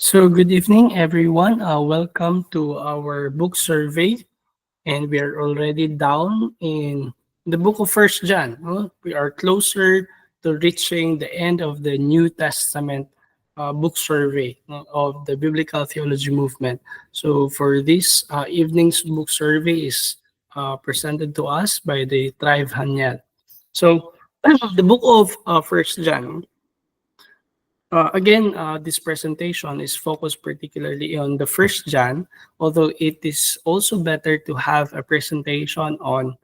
So, good evening, everyone. Welcome to our book survey, and we are already down in the book of First John. We are closer to reaching the end of the New Testament book survey of the Biblical Theology movement. So, for this evening's book survey is presented to us by the Tribe Hanyal. So, the book of First John. This presentation is focused particularly on the first Jan, although it is also better to have a presentation on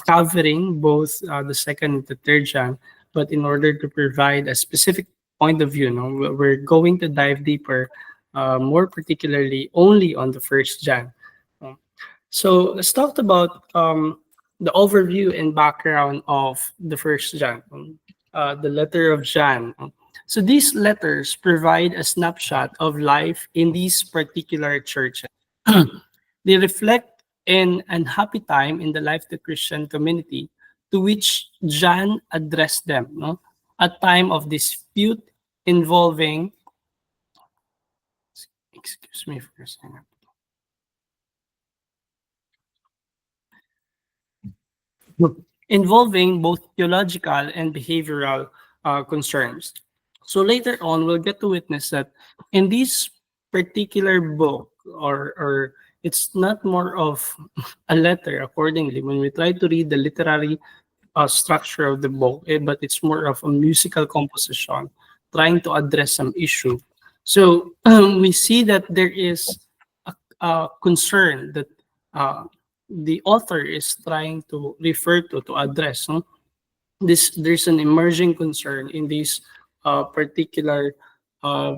covering both the second and the third Jan. But in order to provide a specific point of view, no, we're going to dive deeper, more particularly only on the first Jan. Um, So let's talk about the overview and background of the first John, the letter of John. So these letters provide a snapshot of life in these particular churches. They reflect an unhappy time in the life of the Christian community to which John addressed them, no? A time of dispute involving, excuse me for a second, involving both theological and behavioral concerns. So later on, we'll get to witness that in this particular book, or it's not more of a letter accordingly, when we try to read the literary structure of the book, but it's more of a musical composition trying to address some issue. So we see that there is a concern that uh, the author is trying to refer to address. No? There's an emerging concern in this particular uh,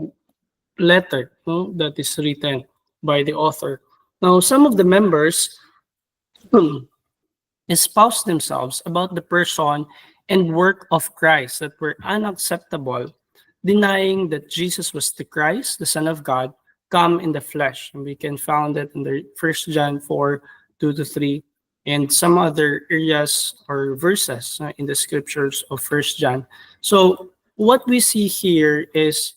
letter, no, that is written by the author. Now, some of the members espouse themselves about the person and work of Christ that were unacceptable, denying that Jesus was the Christ, the Son of God, come in the flesh. And we can find that in the First John 4, 2 to 3, and some other areas or verses in the scriptures of First John. So what we see here is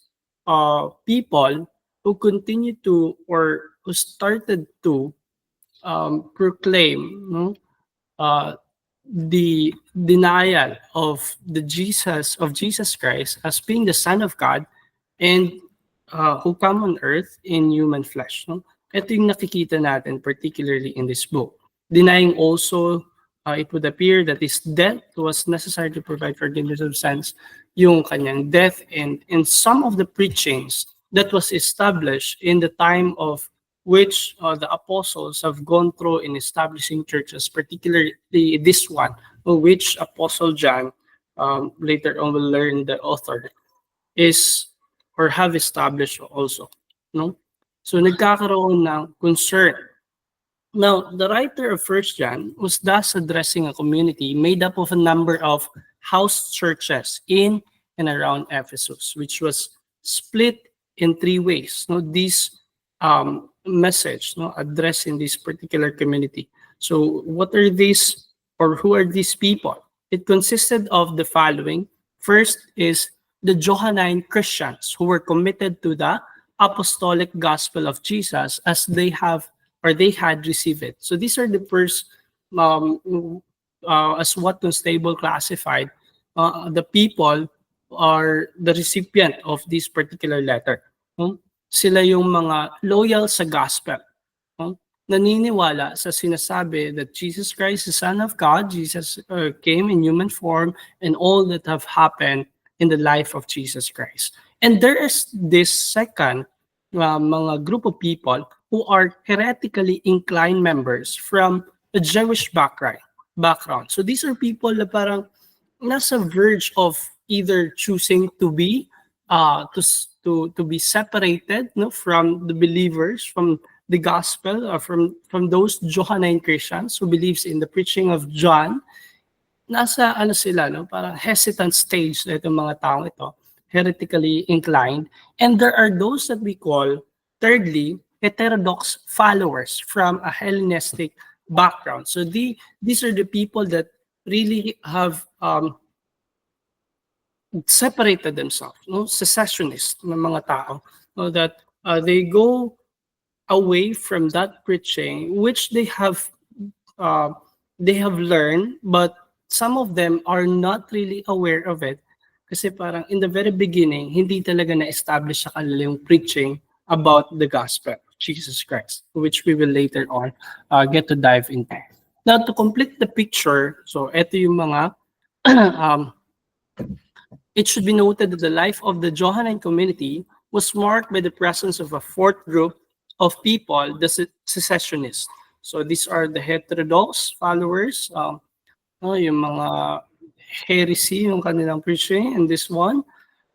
people who continue to, or who started to proclaim, no, uh, the denial of Jesus Christ as being the Son of God and who come on earth in human flesh. No? Ito yung nakikita natin particularly in this book. Denying also, it would appear that his death was necessary to provide forgiveness of sins, yung kanyang death, and in some of the preachings that was established in the time of which the apostles have gone through in establishing churches, particularly this one, which Apostle John, later on we'll learn the author, is or have established also. No? So nagkakaroon ng concern. Now, the writer of First John was thus addressing a community made up of a number of house churches in and around Ephesus, which was split in three ways. No, this message, no, addressed in this particular community. So, what are these, or who are these people? It consisted of the following. First is the Johannine Christians who were committed to the apostolic gospel of Jesus as they have or they had received it. So these are the first, um, as what Constable classified, the people are the recipient of this particular letter. No? Sila yung mga loyal sa gospel. No? Naniniwala sa sinasabi that Jesus Christ, the Son of God, Jesus came in human form, and all that have happened in the life of Jesus Christ. And there is this second mga group of people who are heretically inclined members from a Jewish background. So these are people na parang nasa verge of either choosing to be to be separated, no, from the believers, from the gospel, or from those Johannine Christians who believes in the preaching of John. Nasa ano sila, no, parang hesitant stage na itong mga taong ito, heretically inclined. And there are those that we call, thirdly, heterodox followers from a Hellenistic background. So these are the people that really have separated themselves, no, secessionist ng mga tao, no, that They go away from that preaching, which uh, they have learned, but some of them are not really aware of it. Kasi parang in the very beginning, hindi talaga na-establish sa kanila yung preaching about the gospel of Jesus Christ, which we will later on get to dive into. Now, to complete the picture, so ito yung mga um, it should be noted that the life of the Johannine community was marked by the presence of a fourth group of people, the secessionists. So these are the heterodox followers, yung mga heresy yung kanilang preaching, and this one,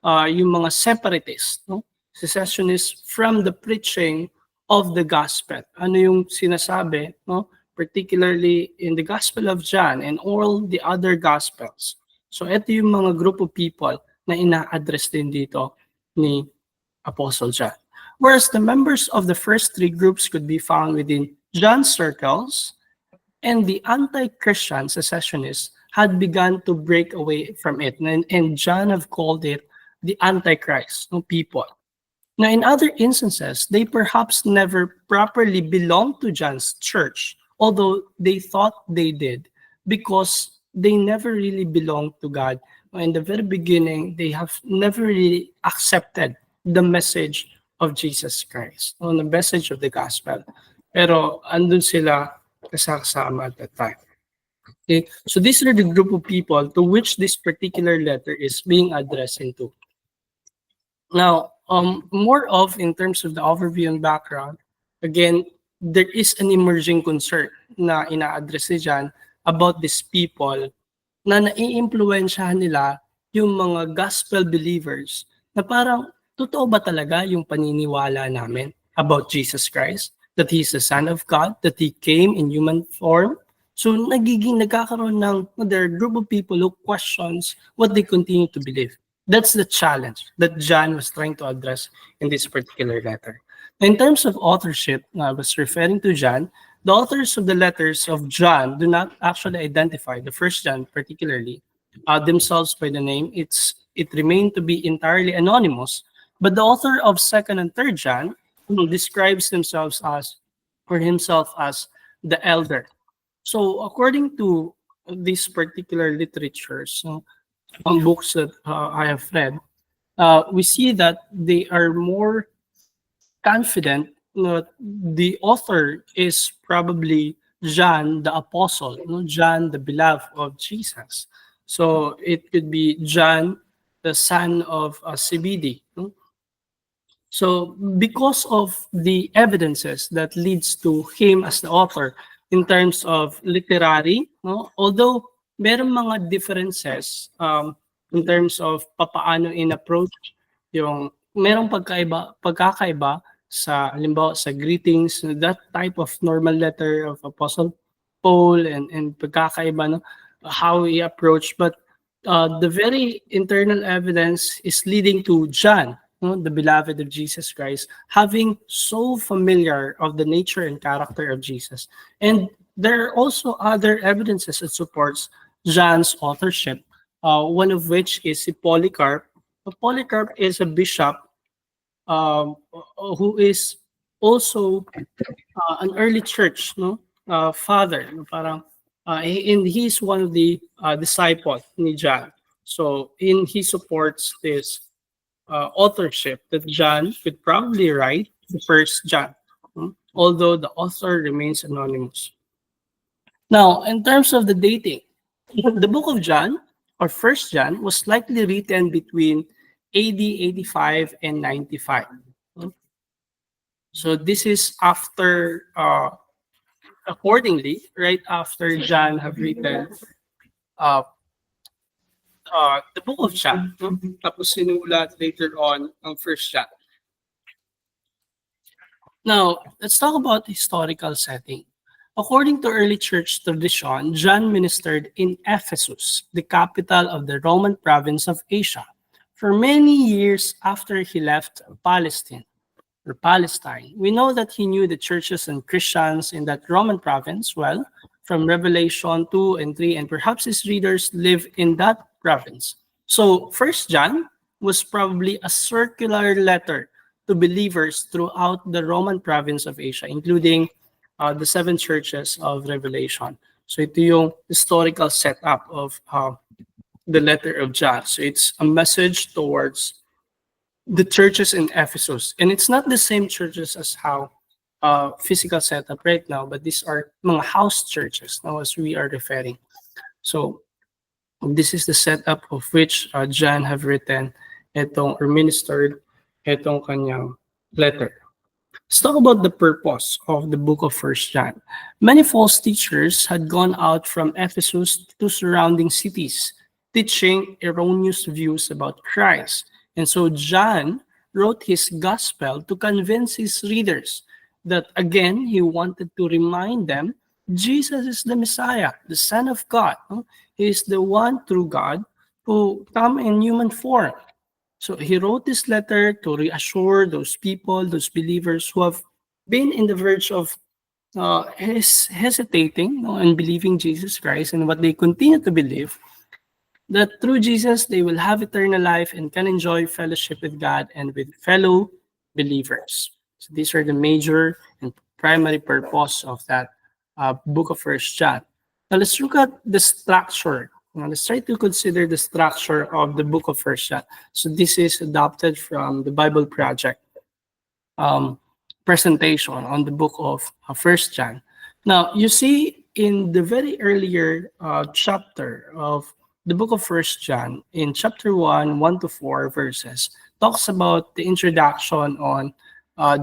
yung mga separatists, no? Secessionists from the preaching of the gospel. Ano yung sinasabi, no? Particularly in the Gospel of John and all the other gospels. So ito yung mga group of people na ina-address din dito ni Apostle John. Whereas the members of the first three groups could be found within John's circles, and the anti-Christian secessionists had begun to break away from it. And John have called it the Antichrist, no, people. Now, in other instances, they perhaps never properly belonged to John's church, although they thought they did, because they never really belonged to God. In the very beginning, they have never really accepted the message of Jesus Christ, the message of the gospel. Pero andun sila kasama at that time. Okay, so these are the group of people to which this particular letter is being addressed into. Now, more of in terms of the overview and background, again, there is an emerging concern na ina-address dyan about these people na nai-impluwensyahan nila yung mga gospel believers na parang totoo ba talaga yung paniniwala namin about Jesus Christ? That He is the Son of God, that He came in human form? So nagkakaroon ng there are a group of people who questions what they continue to believe. That's the challenge that John was trying to address in this particular letter. In terms of authorship, I was referring to John. The authors of the letters of John do not actually identify, the first John particularly, themselves by the name. It remained to be entirely anonymous. But the author of 2nd and 3rd John describes themselves as, or himself as, the elder. So according to these particular literatures, books that I have read, we see that they are more confident that the author is probably John the Apostle, John the beloved of Jesus. So it could be John, the son of Zebedee. So because of the evidences that leads to him as the author in terms of literary, although meron mga differences in terms of papaano in-approach yung merong pagkakaiba sa halimbawa sa greetings, that type of normal letter of Apostle Paul and pagkakaiba how he approached, but the very internal evidence is leading to John, the beloved of Jesus Christ, having so familiar of the nature and character of Jesus. And there are also other evidences that supports John's authorship, one of which is Polycarp. Polycarp is a bishop who is also an early church father. And he's one of the disciples ni John. So he supports this authorship that John could probably write the first John, although the author remains anonymous. Now, in terms of the dating, the book of John, or First John, was likely written between AD 85 and 95. So this is after, accordingly, right after John have written the book of John. Tapos sinulat later on ang First John. Now, let's talk about historical setting. According to early church tradition, John ministered in Ephesus, the capital of the Roman province of Asia, for many years after he left Palestine. We know that he knew the churches and Christians in that Roman province well from Revelation 2 and 3, and perhaps his readers live in that province. So First John was probably a circular letter to believers throughout the Roman province of Asia, including the seven churches of Revelation. So ito yung historical setup of the letter of John. So it's a message towards the churches in Ephesus. And it's not the same churches as how physical setup right now, but these are mga house churches now as we are referring. So this is the setup of which John have written itong or ministered itong kanyang letter. Let's talk about the purpose of the book of First John. Many false teachers had gone out from Ephesus to surrounding cities, teaching erroneous views about Christ. And so John wrote his gospel to convince his readers that again he wanted to remind them Jesus is the Messiah, the Son of God. He is the one true God who come in human form. So he wrote this letter to reassure those people, those believers who have been in the verge of hesitating and believing Jesus Christ and what they continue to believe, that through Jesus they will have eternal life and can enjoy fellowship with God and with fellow believers. So these are the major and primary purpose of that book of First John. Now let's look at the structure. Now let's try to consider the structure of the book of First John. So this is adopted from the Bible Project presentation on the book of First John. Now you see in the very earlier chapter of the book of First John, in chapter 1 to 4 verses, talks about the introduction on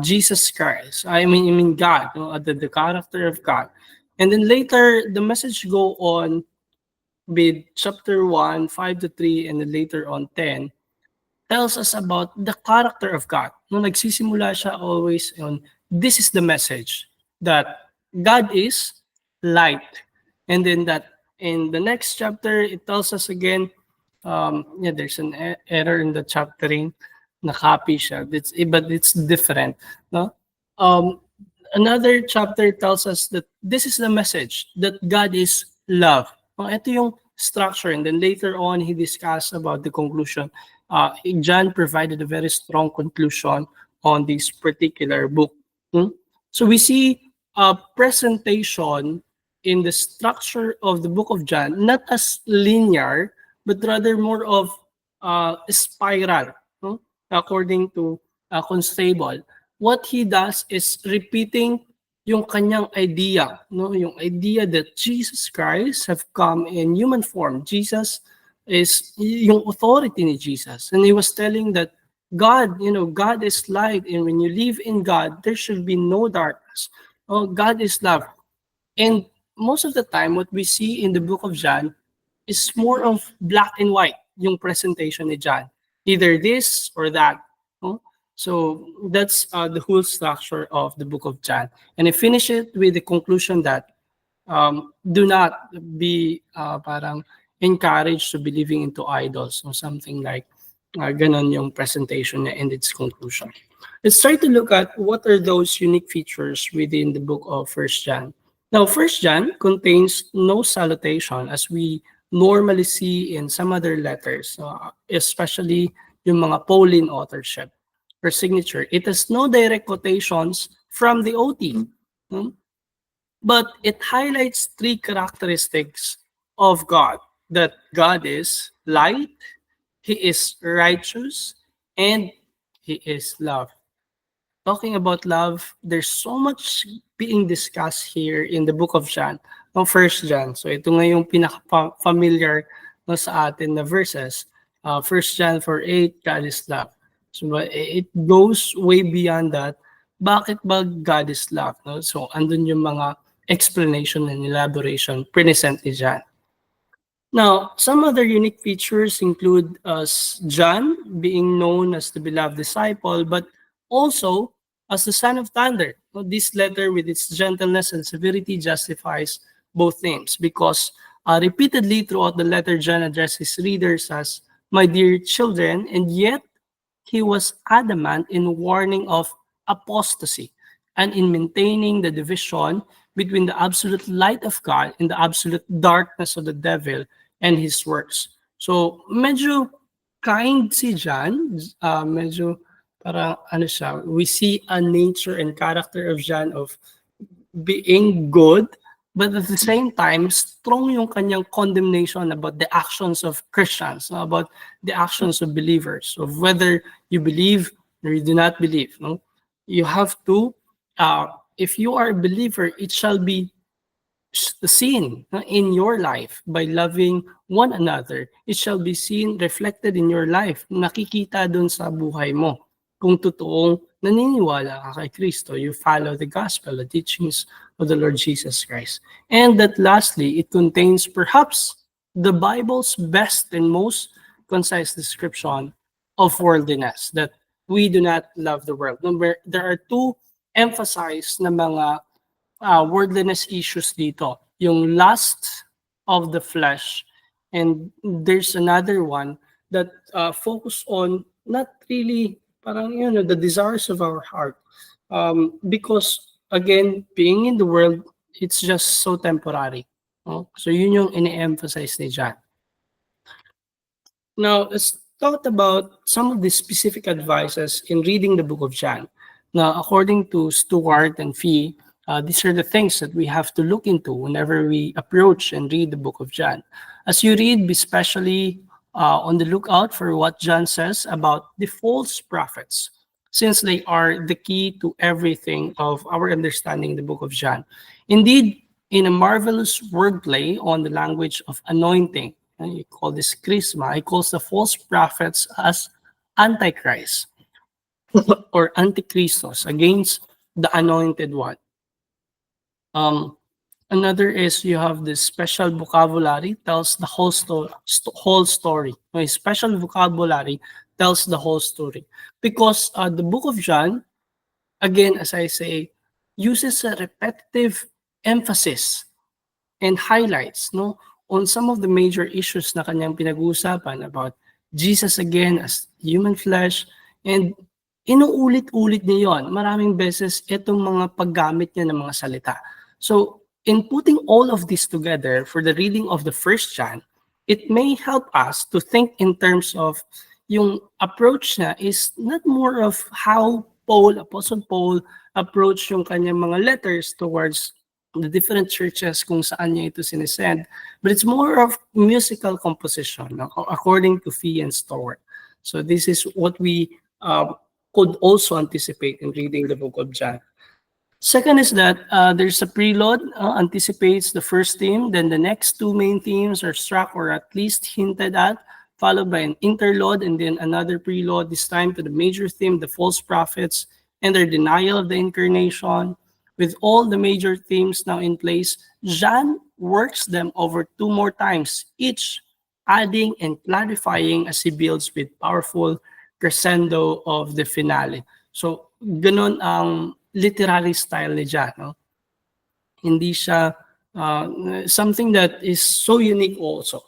Jesus Christ. I mean God, the character of God. And then later, the message go on with chapter 1, 5 to 3, and then later on 10, tells us about the character of God. No, nagsisimula siya always on, this is the message, that God is light. And then that in the next chapter, it tells us again, there's an error in the chaptering, na-copy siya, but it's different. No? Another chapter tells us that this is the message, that God is love. Ito yung structure, and then later on, he discussed about the conclusion. John provided a very strong conclusion on this particular book. So we see a presentation in the structure of the book of John, not as linear, but rather more of a spiral, according to Constable. What he does is repeating yung kanyang idea, yung idea that Jesus Christ have come in human form. Jesus is yung authority ni Jesus. And he was telling that God, God is light, and when you live in God, there should be no darkness. God is love. And most of the time, what we see in the book of John is more of black and white, yung presentation ni John. Either this or that. So that's the whole structure of the book of John. And I finish it with the conclusion that do not be parang encouraged to believing into idols or something like ganon yung presentation niya and its conclusion. Let's try to look at what are those unique features within the book of First John. Now, First John contains no salutation as we normally see in some other letters, especially yung mga Pauline authorship or signature. It has no direct quotations from the OT, but it highlights three characteristics of God, that God is light, He is righteous, and He is love. Talking about love, there's so much being discussed here in the book of John, no, First John. So ito nga yung pinaka-familiar sa atin na verses. First John 4:8, God is love. So it goes way beyond that. Bakit ba God is love? No? So andun yung mga explanation and elaboration present ni John. Now, some other unique features include John being known as the beloved disciple, but also as the son of thunder. This letter with its gentleness and severity justifies both names because repeatedly throughout the letter, John addresses his readers as my dear children, and yet he was adamant in warning of apostasy and in maintaining the division between the absolute light of God and the absolute darkness of the devil and his works. So medyo kind si John, medyo parang ano siya, we see a nature and character of John of being good, but at the same time, strong yung kanyang condemnation about the actions of Christians, no? About the actions of believers, of whether you believe or you do not believe. No? You have to, if you are a believer, it shall be seen in your life by loving one another. It shall be seen, reflected in your life. Nakikita dun sa buhay mo. Kung totoong naniniwala ka kay Kristo, you follow the gospel, the teachings of the Lord Jesus Christ. And that lastly, it contains perhaps the Bible's best and most concise description of worldliness, that we do not love the world. Number, there are two emphasized na mga worldliness issues dito. Yung lust of the flesh, and there's another one that focus on not really parang the desires of our heart. Because again, being in the world, it's just so temporary. No? So yun yung ini-emphasize ni John. Now, let's talk about some of the specific advices in reading the book of John. Now, according to Stuart and Fee, these are the things that we have to look into whenever we approach and read the book of John. As you read, be especially on the lookout for what John says about the false prophets, since they are the key to everything of our understanding the book of John. Indeed, in a marvelous wordplay on the language of anointing, you call this charisma, he calls the false prophets as antichrist or antichristos, against the anointed one. Another is you have this special vocabulary tells the whole story. A special vocabulary tells the whole story, because the book of John, again, as I say, uses a repetitive emphasis and highlights on some of the major issues na kanyang pinag-uusapan about Jesus again as human flesh, and inuulit-ulit niya yon. Maraming beses itong mga paggamit niya ng mga salita. So, in putting all of this together for the reading of the first John, it may help us to think in terms of yung approach na is not more of how Apostle Paul, approach yung kanyang mga letters towards the different churches kung saan niya ito sinesend, but it's more of musical composition, according to Fee and Stewart. So this is what we could also anticipate in reading the book of John. Second is that there's a prelude, anticipates the first theme, then the next two main themes are struck or at least hinted at, followed by an interlude and then another prelude, this time to the major theme, the false prophets and their denial of the incarnation. With all the major themes now in place, John works them over two more times, each adding and clarifying as he builds with powerful crescendo of the finale. So, ganun ang literary style ni John. No? Hindi siya something that is so unique also.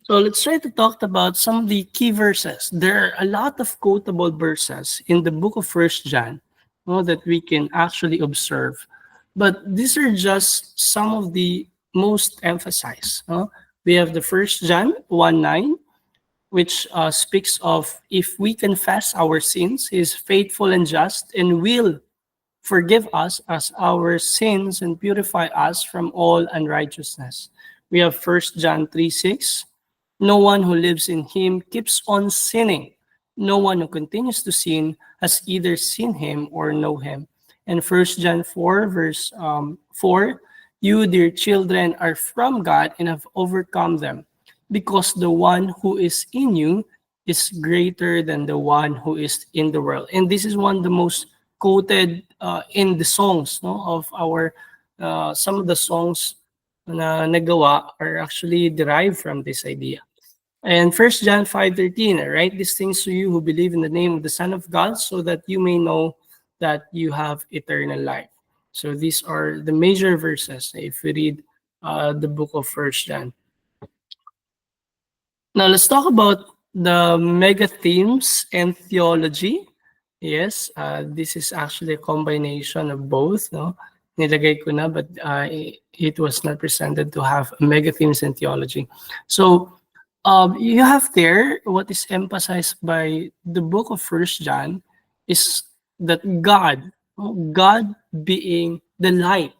So let's try to talk about some of the key verses. There are a lot of quotable verses in the book of 1 John that we can actually observe. But these are just some of the most emphasized. We have the 1 John 1:9, which speaks of if we confess our sins, he is faithful and just and will forgive us as our sins and purify us from all unrighteousness. We have 1 John 3:6. No one who lives in him keeps on sinning. No one who continues to sin has either seen him or know him. And 1 John 4, verse 4, you, dear children, are from God and have overcome them, because the one who is in you is greater than the one who is in the world. And this is one of the most quoted in the songs of our, some of the songs na nagawa are actually derived from this idea. And 1 John 5:13, I write these things to you who believe in the name of the Son of God, so that you may know that you have eternal life. So these are the major verses if we read the book of 1 John. Now let's talk about the mega themes and theology. Yes, this is actually a combination of both. Nilagay ko na, but it was not presented to have mega themes and theology. So You have there what is emphasized by the book of First John is that God being the light,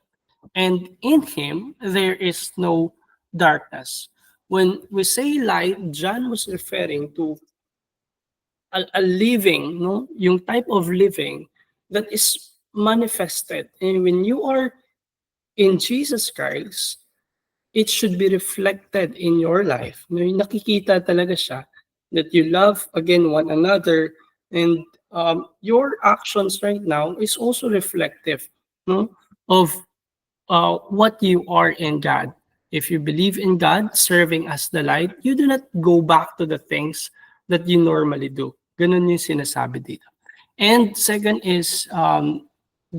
and in Him there is no darkness. When we say light, John was referring to a living, no, yung type of living that is manifested, and when you are in Jesus Christ, it should be reflected in your life. No, yung nakikita talaga siya that you love again one another, and your actions right now is also reflective, no, of what you are in God. If you believe in God, serving as the light, you do not go back to the things that you normally do. Ganun yung sinasabi dito. And second is,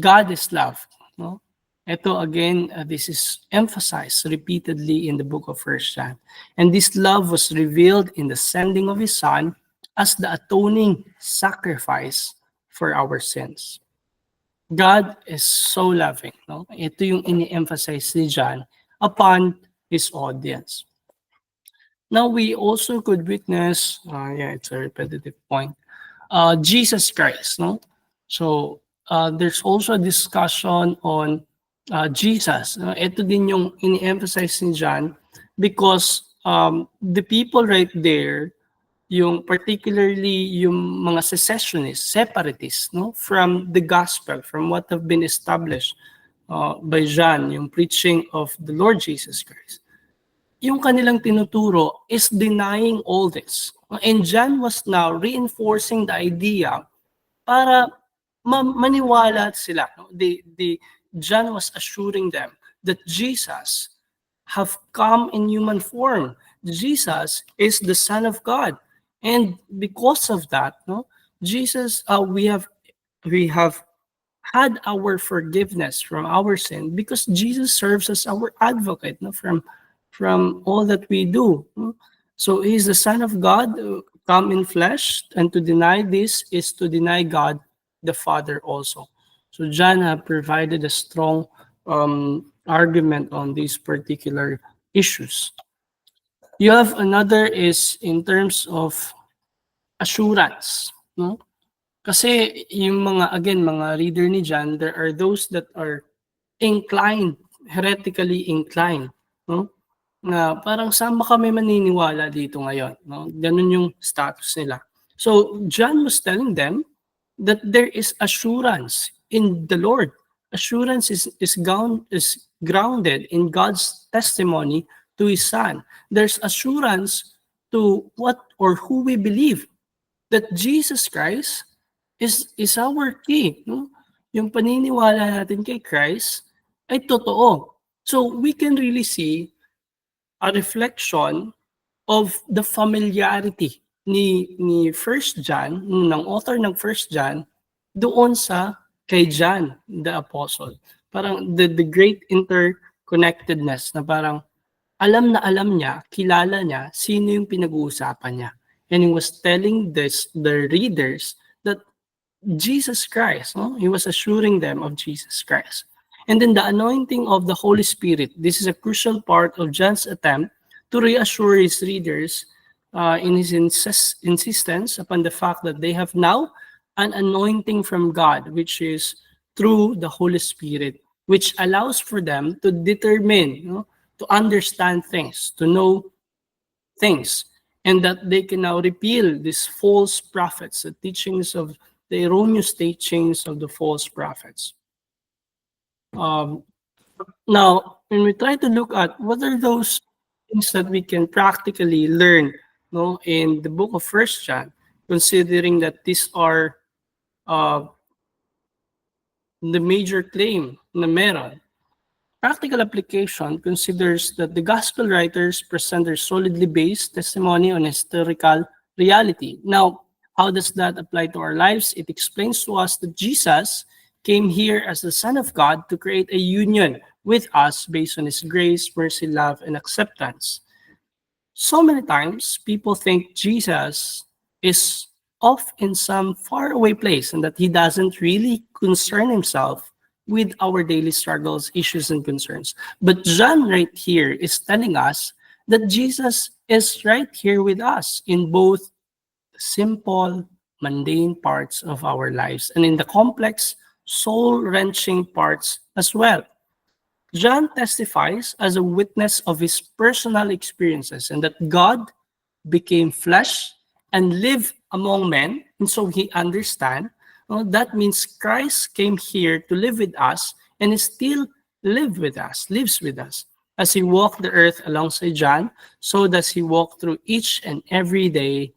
God is love. No? Ito again, this is emphasized repeatedly in the book of First John. And this love was revealed in the sending of His Son as the atoning sacrifice for our sins. God is so loving. No? Ito yung ini-emphasize ni John upon his audience. Now, we also could witness, it's a repetitive point, Jesus Christ. No? So, there's also a discussion on Jesus. Ito din yung ini-emphasize ni John because the people right there, yung particularly yung mga secessionists, separatists, no, from the gospel, from what have been established by John, yung preaching of the Lord Jesus Christ. Yung kanilang tinuturo is denying all this. And John was now reinforcing the idea para maniwala sila. No? John was assuring them that Jesus have come in human form. Jesus is the Son of God. And because of that, no, Jesus, we have had our forgiveness from our sin because Jesus serves as our advocate, no, from all that we do. No? So He's the Son of God, come in flesh, and to deny this is to deny God the Father also. So John provided a strong argument on these particular issues. You have another is in terms of assurance, no? Kasi yung mga reader ni John, there are those that are inclined, heretically inclined, no? Na parang saan ba kami maniniwala dito ngayon, no? Ganun yung status nila. So John was telling them that there is assurance in the Lord. Assurance is grounded in God's testimony to His Son. There's assurance to what or who we believe, that Jesus Christ is our key. No? Yung paniniwala natin kay Christ ay totoo. So we can really see a reflection of the familiarity ni First John, ng author ng First John, doon sa kay John the Apostle. Parang the great interconnectedness na parang alam na alam niya, kilala niya, sino yung pinag-uusapan niya. And he was telling the readers that Jesus Christ, no? He was assuring them of Jesus Christ. And then the anointing of the Holy Spirit, this is a crucial part of John's attempt to reassure his readers in his insistence upon the fact that they have now an anointing from God, which is through the Holy Spirit, which allows for them to determine, to understand things, to know things, and that they can now repeal these false prophets, the teachings of the erroneous teachings of the false prophets. Now, when we try to look at what are those things that we can practically learn, in the book of First John, considering that these are the major claim na meron. Practical application considers that the gospel writers present their solidly based testimony on historical reality. Now, how does that apply to our lives? It explains to us that Jesus came here as the Son of God to create a union with us based on His grace, mercy, love, and acceptance. So many times, people think Jesus is off in some faraway place and that He doesn't really concern Himself with our daily struggles, issues, and concerns. But John right here is telling us that Jesus is right here with us in both the simple, mundane parts of our lives and in the complex, soul wrenching parts as well. John testifies as a witness of his personal experiences and that God became flesh and lived among men. And so he understand that means Christ came here to live with us and is still lives with us. As he walked the earth alongside John, so does he walk through each and every day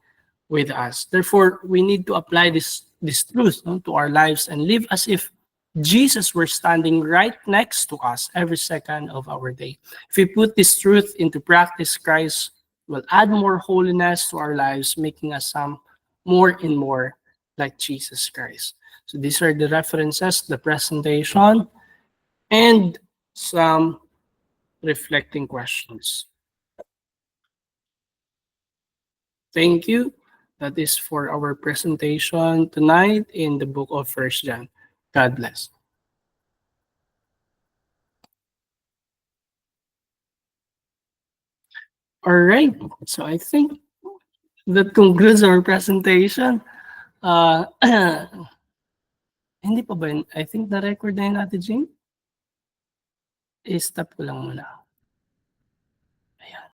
with us. Therefore, we need to apply this truth to our lives and live as if Jesus were standing right next to us every second of our day. If we put this truth into practice, Christ will add more holiness to our lives, making us some more and more like Jesus Christ. So these are the references, the presentation, and some reflecting questions. Thank you. That is for our presentation tonight in the book of First John. God bless. All right. So I think that concludes our presentation. Uh, hindi pa ba yun? I think na-record na yun, Ate Jane. I-stop ko lang muna. Ayan.